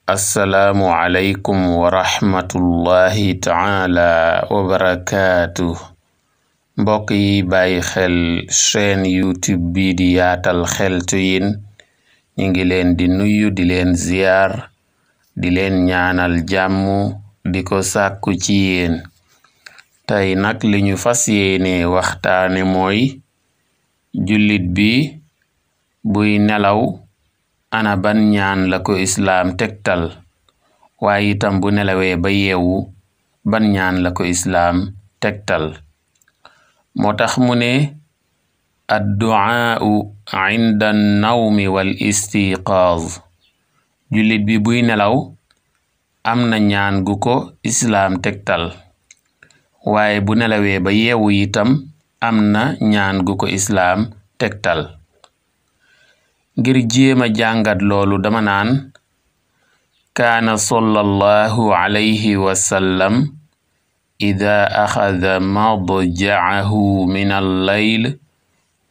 assalaamu aleykum wa rahmatullahi taala wa barakaatu. mbokk yi bàyyi xel chaîne youtube bi di yaatal xeltu yin ñi ngi leen di nuyu di leen ziyaar di leen ñaanal jàmm di ko sàkku ci yéen. tey nag li ñu fas yéene waxtaane mooy jullit bi buy nelaw ana ban ñaan la ko islaam tegtal, waaye itam bu nelawee ba yeewu ban ñaan la ko islaam tegtal. moo tax mu ne addu'aa'u inda nawmi wal istiqaaz, jullit bi buy nelaw am na ñaan gu ko islaam tegtal, waaye bu nelawee ba yeewu itam am na ñaan gu ko islaam tegtal. ngir jéema jàngat loolu dama naan kaana sallallahu alayhi wa sallam ida axada madja'ahu min al-layl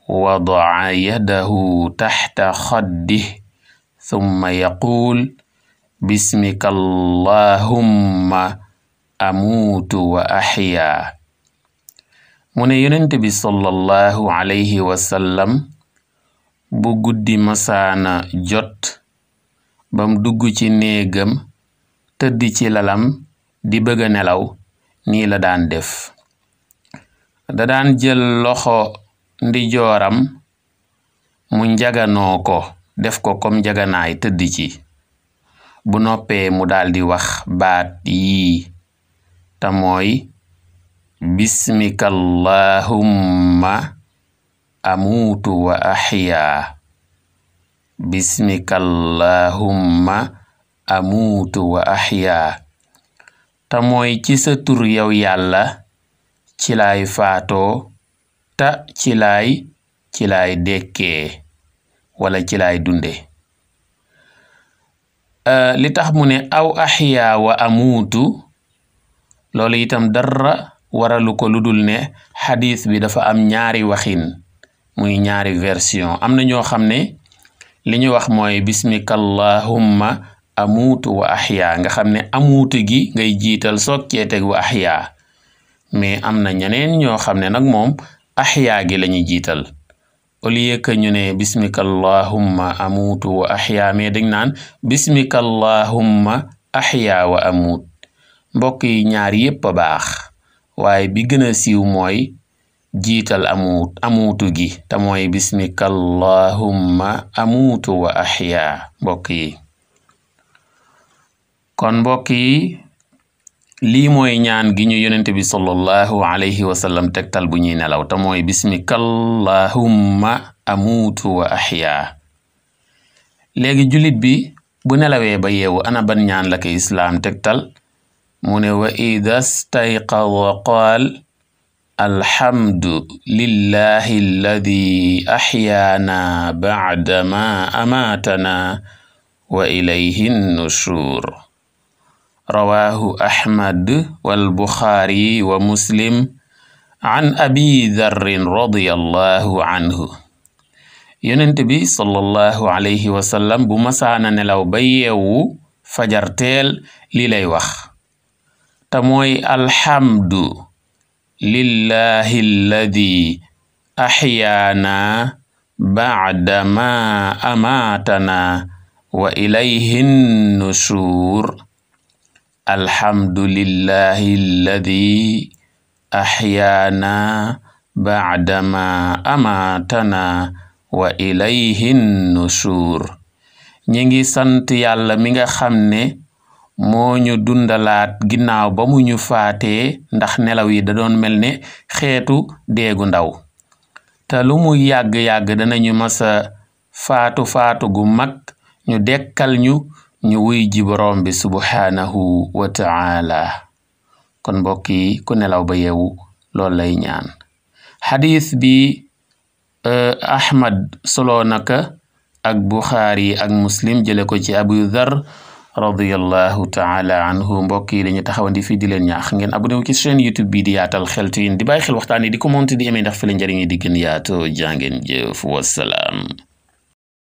wada'a yadahu taxta xaddih thumma yaquul bismika allahumma amuutu wa axyaa. mu ne yonent bi sallallahu alayhi wa sallam bu guddi masaana jot bam dugg ci néegam tëdd ci lalam di bëgga nelaw nii la daan def. da daan jël loxo ndijooram mu njaganoo ko def ko comme njaganaay tëdd ci, bu noppee mu daldi wax baat yii te mooy bismika allahumma amuutu wa axyaa, bismika allahumma amuutu wa axyaa. te mooy ci sa tur yow yàlla ci laay faatoo ta ci laay dekkee wala ci laay dunde. li tax mu ne aw axyaa wa amuutu loolu itam dara waralu ko ludul ne xadiis bi dafa am ñaari waxin, muy ñaari version. am na ñoo xam ne li ñu wax mooy bismika allahumma amuutu wa axyaa, nga xam ne amuutu gi ngay jiital soog cee teg wa axyaa. mais am na ñeneen ñoo xam ne nag moom axyaa gi lañu jiital au lieu que ñu ne bismika allahumma amuutu wa axyaa, mais dañ naan bismika allahumma axyaa wa amuut. mbokk yi ñaar yépp a baax, waaye bi gën a siiw mooy jiital amuutu gi te mooy bismika allahumma amuutu wa axyaa. mbokk yi kon mbokk yi lii mooy ñaan gi ñu yonent bi sallallahu alayhi wa sallam tegtal bu ñuy nelaw te mooy bismika allahumma amuutu wa axyaa. léegi jullit bi bu nelawee ba yeewu ana ban ñaan la ko islaam tegtal. mu ne wa ida stayqada qaal alhamdu lillahi alladi axyaana bacda ma amaatana wa ilayhi nushur. rawaahu ahmad wal buxaari wa muslim an abi darrin radiyallahu anhu. yonent bi sallallahu alayhi wa sallam bu masaana nelaw ba yeewu fajarteel li lay wax te mooy alhamdu lillahi alladi axyaana bacda ma amaatana wa ilayhi nushur. alhamdu lillahi alladi axyaana bacda ma amaatana wa ilayhi nushur. ñi ngi sant yàlla mi nga xam ne moo ñu dundalaat ginnaaw ba mu ñu faatee, ndax nelaw yi da doon mel ne xeetu deegu ndaw te lu mu yàgg-yàgg danañu masa faatu gu mag ñu dekkal ñu wuy ji boroom bi subhaanahu wa ta'ala. kon mbokk yi ku nelaw ba yeewu loolu lay ñaan. xadiis bi ahmad solo naka ak buxaari ak muslim jële ko ci abu dhar radiyallahu ta'ala anhu. mbokk yi dañu taxawandi fii di leen ñaax ngeen abonné wu ci chaîne YouTube bi di yaatal xeltu yin, di bàyyi xel waxtaan yi di commenter di aimé ndax fi la njëriñ yi di gën yaatoo. jàngeen jëf, wassalaam.